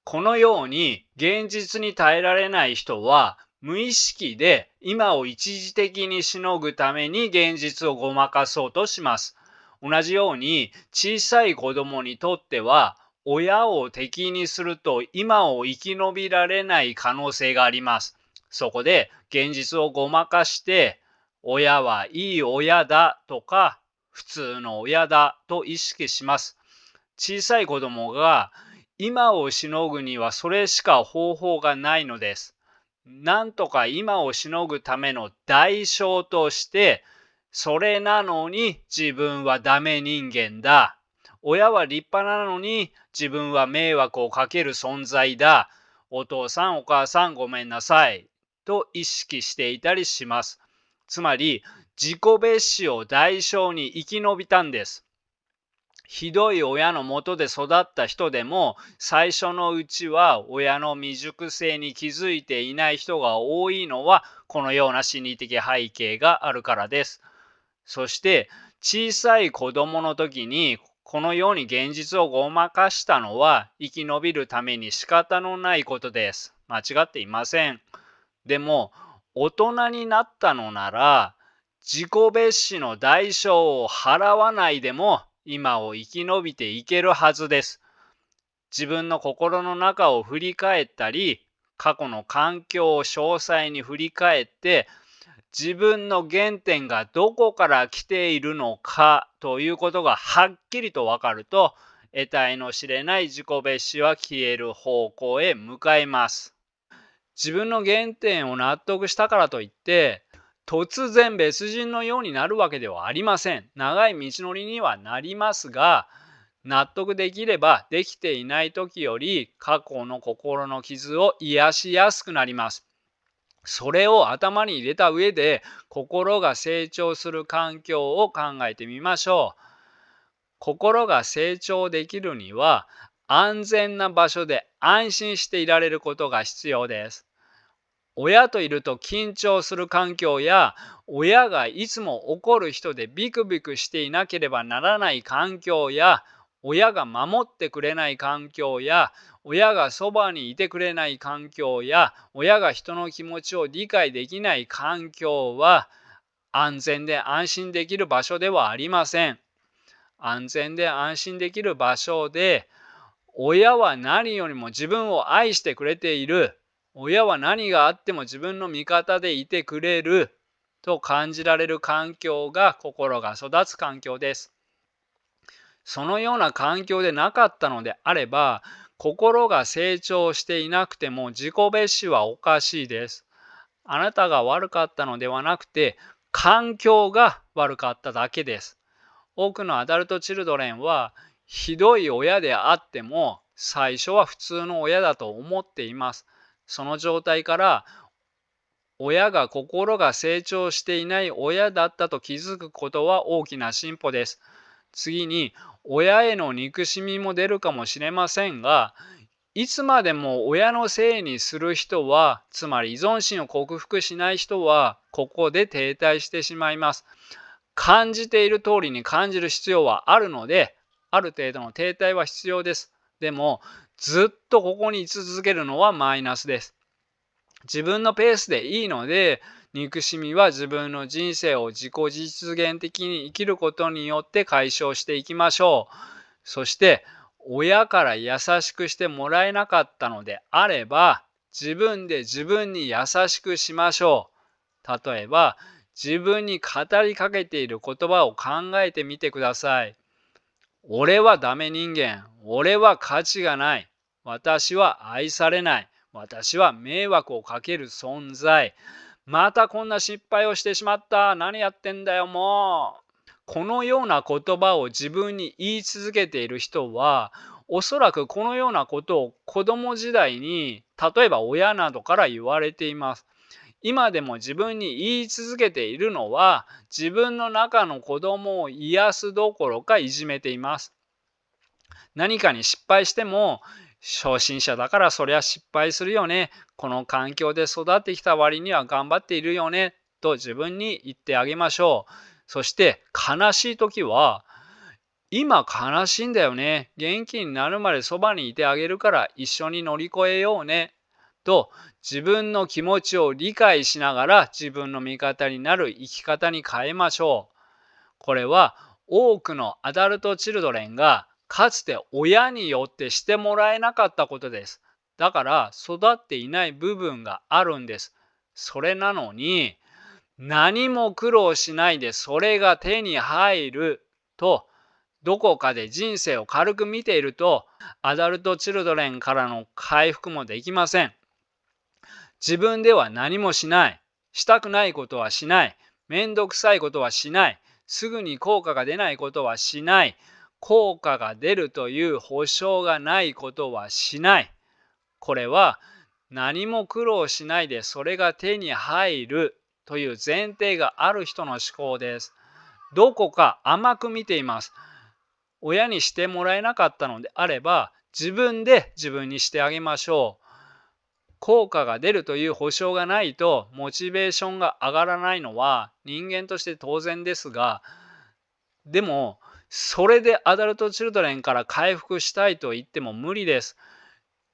このように現実に耐えられない人は無意識で今を一時的にしのぐために現実をごまかそうとします。同じように小さい子供にとっては親を敵にすると今を生き延びられない可能性があります。そこで現実をごまかして親はいい親だとか普通の親だと意識します。小さい子供が今をしのぐにはそれしか方法がないのです。なんとか今をしのぐための代償として、それなのに自分はダメ人間だ。親は立派なのに自分は迷惑をかける存在だ。お父さんお母さんごめんなさい。と意識していたりします。つまり自己蔑視を代償に生き延びたんです。ひどい親のもとで育った人でも最初のうちは親の未熟性に気づいていない人が多いのはこのような心理的背景があるからです。そして小さい子供の時にこのように現実をごまかしたのは生き延びるために仕方のないことです。間違っていません。でも大人になったのなら自己蔑視の代償を払わないでも今を生き延びていけるはずです。自分の心の中を振り返ったり、過去の環境を詳細に振り返って、自分の原点がどこから来ているのかということがはっきりとわかると、得体の知れない自己蔑視は消える方向へ向かいます。自分の原点を納得したからといって、突然別人のようになるわけではありません。長い道のりにはなりますが、納得できればできていない時より過去の心の傷を癒しやすくなります。それを頭に入れた上で心が成長する環境を考えてみましょう。心が成長できるには安全な場所で安心していられることが必要です。親といると緊張する環境や、親がいつも怒る人でビクビクしていなければならない環境や、親が守ってくれない環境や、親がそばにいてくれない環境や、親が人の気持ちを理解できない環境は、安全で安心できる場所ではありません。安全で安心できる場所で、親は何よりも自分を愛してくれている。親は何があっても自分の味方でいてくれると感じられる環境が心が育つ環境です。そのような環境でなかったのであれば、心が成長していなくても自己蔑視はおかしいです。あなたが悪かったのではなくて、環境が悪かっただけです。多くのアダルトチルドレンは、ひどい親であっても、最初は普通の親だと思っています。その状態から、親が心が成長していない親だったと気づくことは大きな進歩です。次に、親への憎しみも出るかもしれませんが、いつまでも親のせいにする人は、つまり依存心を克服しない人は、ここで停滞してしまいます。感じている通りに感じる必要はあるので、ある程度の停滞は必要です。でも、ずっとここに居続けるのはマイナスです。自分のペースでいいので、憎しみは自分の人生を自己実現的に生きることによって解消していきましょう。そして、親から優しくしてもらえなかったのであれば、自分で自分に優しくしましょう。例えば、自分に語りかけている言葉を考えてみてください。俺はダメ人間。俺は価値がない。私は愛されない。私は迷惑をかける存在。またこんな失敗をしてしまった。何やってんだよ、もう。このような言葉を自分に言い続けている人は、おそらくこのようなことを子供時代に、例えば親などから言われています。今でも自分に言い続けているのは、自分の中の子供を癒すどころかいじめています。何かに失敗しても、初心者だからそりゃ失敗するよね。この環境で育ってきた割には頑張っているよね。と自分に言ってあげましょう。そして悲しい時は、今悲しいんだよね。元気になるまでそばにいてあげるから一緒に乗り越えようね。と自分の気持ちを理解しながら自分の味方になる生き方に変えましょう。これは多くのアダルトチルドレンがかつて親によってしてもらえなかったことです。だから育っていない部分があるんです。それなのに何も苦労しないでそれが手に入るとどこかで人生を軽く見ているとアダルトチルドレンからの回復もできません。自分では何もしない。したくないことはしない。めんどくさいことはしない。すぐに効果が出ないことはしない。効果が出るという保証がないことはしない。これは何も苦労しないでそれが手に入るという前提がある人の思考です。どこか甘く見ています。親にしてもらえなかったのであれば、自分で自分にしてあげましょう。効果が出るという保証がないとモチベーションが上がらないのは人間として当然ですが、でもそれでアダルトチルドレンから回復したいと言っても無理です。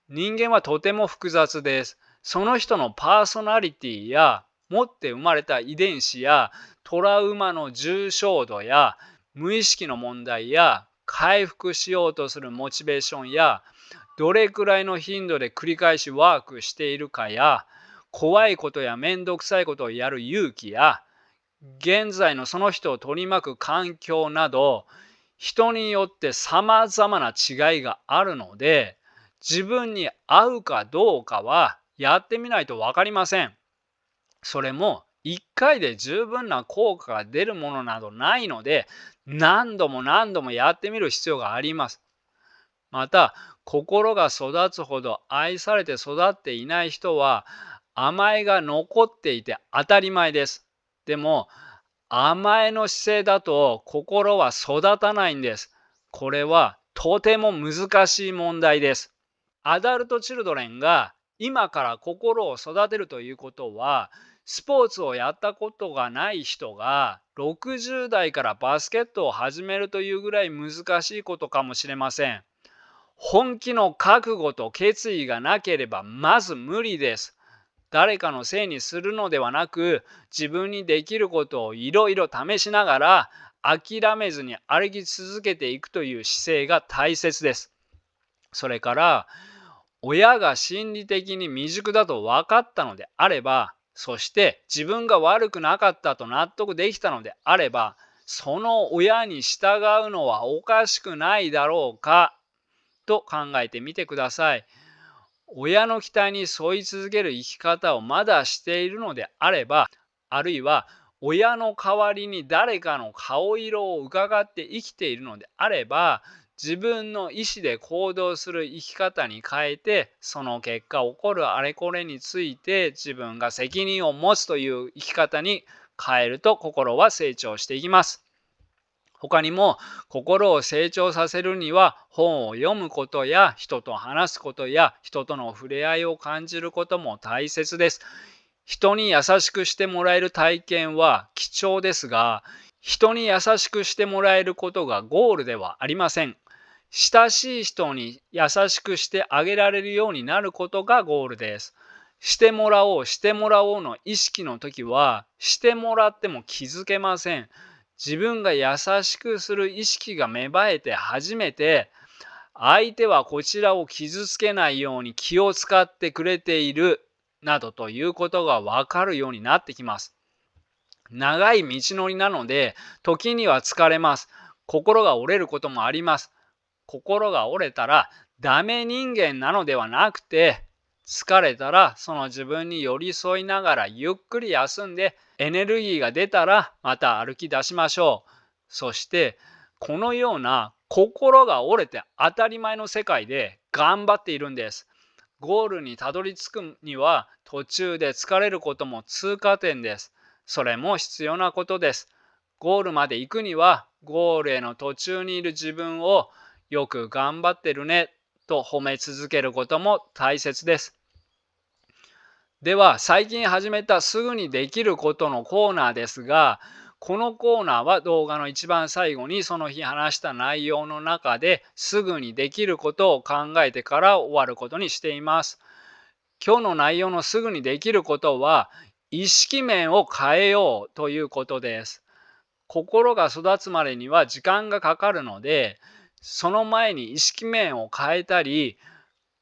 人間はとても複雑です。その人のパーソナリティや持って生まれた遺伝子やトラウマの重症度や無意識の問題や回復しようとするモチベーションやどれくらいの頻度で繰り返しワークしているかや怖いことやめんどくさいことをやる勇気や現在のその人を取り巻く環境など人によって様々な違いがあるので自分に合うかどうかはやってみないと分かりません。それも1回で十分な効果が出るものなどないので何度も何度もやってみる必要があります。また心が育つほど愛されて育っていない人は甘えが残っていて当たり前です。でも甘えの姿勢だと心は育たないんです。これはとても難しい問題です。アダルトチルドレンが今から心を育てるということは、スポーツをやったことがない人が60代からバスケットを始めるというぐらい難しいことかもしれません。本気の覚悟と決意がなければまず無理です。誰かのせいにするのではなく、自分にできることをいろいろ試しながら、諦めずに歩き続けていくという姿勢が大切です。それから、親が心理的に未熟だと分かったのであれば、そして自分が悪くなかったと納得できたのであれば、その親に従うのはおかしくないだろうかと考えてみてください。親の期待に沿い続ける生き方をまだしているのであれば、あるいは親の代わりに誰かの顔色を伺って生きているのであれば、自分の意思で行動する生き方に変えて、その結果起こるあれこれについて自分が責任を持つという生き方に変えると心は成長していきます。他にも心を成長させるには本を読むことや人と話すことや人との触れ合いを感じることも大切です。人に優しくしてもらえる体験は貴重ですが、人に優しくしてもらえることがゴールではありません。親しい人に優しくしてあげられるようになることがゴールです。してもらおう、してもらおうの意識の時は、してもらっても気づけません。自分が優しくする意識が芽生えて初めて、相手はこちらを傷つけないように気を使ってくれているなどということがわかるようになってきます。長い道のりなので、時には疲れます。心が折れることもあります。心が折れたらダメ人間なのではなくて、疲れたらその自分に寄り添いながらゆっくり休んでエネルギーが出たらまた歩き出しましょう。そして、このような心が折れて当たり前の世界で頑張っているんです。ゴールにたどり着くには途中で疲れることも通過点です。それも必要なことです。ゴールまで行くにはゴールへの途中にいる自分をよく頑張ってるねと褒め続けることも大切です。では最近始めたすぐにできることのコーナーですが、このコーナーは動画の一番最後にその日話した内容の中ですぐにできることを考えてから終わることにしています。今日の内容のすぐにできることは、意識面を変えようということです。心が育つまでには時間がかかるので、その前に意識面を変えたり、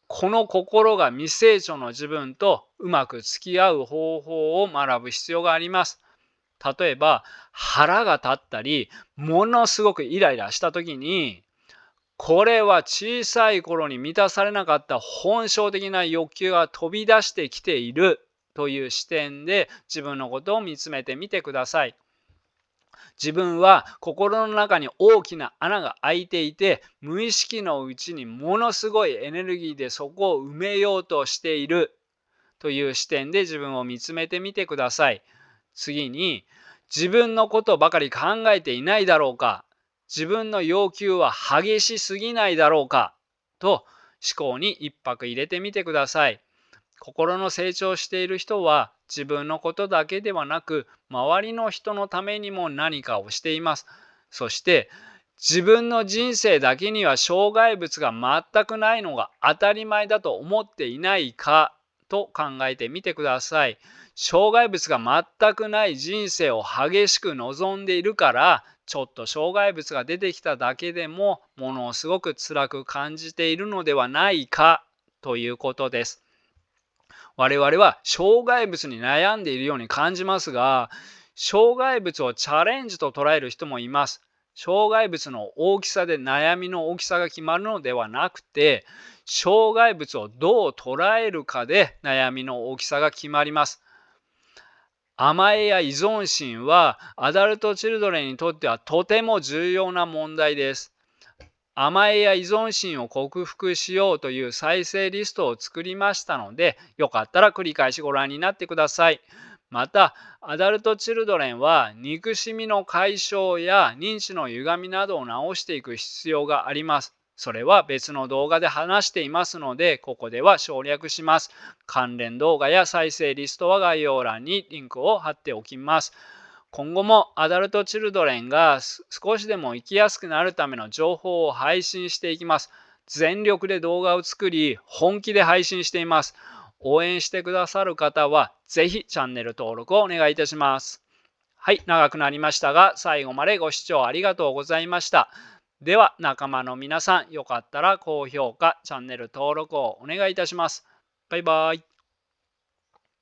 この心が未成長の自分とうまく付き合う方法を学ぶ必要があります。例えば、腹が立ったり、ものすごくイライラした時に、これは小さい頃に満たされなかった本性的な欲求が飛び出してきているという視点で自分のことを見つめてみてください。自分は心の中に大きな穴が開いていて、無意識のうちにものすごいエネルギーでそこを埋めようとしているという視点で自分を見つめてみてください。次に、自分のことばかり考えていないだろうか、自分の要求は激しすぎないだろうかと思考に一泊入れてみてください。心の成長している人は自分のことだけではなく周りの人のためにも何かをしています。そして自分の人生だけには障害物が全くないのが当たり前だと思っていないかと考えてみてください。障害物が全くない人生を激しく望んでいるからちょっと障害物が出てきただけでもものすごく辛く感じているのではないかということです。我々は障害物に悩んでいるように感じますが、障害物をチャレンジと捉える人もいます。障害物の大きさで悩みの大きさが決まるのではなくて、障害物をどう捉えるかで悩みの大きさが決まります。甘えや依存心はアダルトチルドレンにとってはとても重要な問題です。甘えや依存心を克服しようという再生リストを作りましたので、よかったら繰り返しご覧になってください。また、アダルトチルドレンは憎しみの解消や認知の歪みなどを直していく必要があります。それは別の動画で話していますので、ここでは省略します。関連動画や再生リストは概要欄にリンクを貼っておきます。今後もアダルトチルドレンが少しでも生きやすくなるための情報を配信していきます。全力で動画を作り、本気で配信しています。応援してくださる方は、ぜひチャンネル登録をお願いいたします。はい、長くなりましたが、最後までご視聴ありがとうございました。では、仲間の皆さん、よかったら高評価、チャンネル登録をお願いいたします。バイバイ。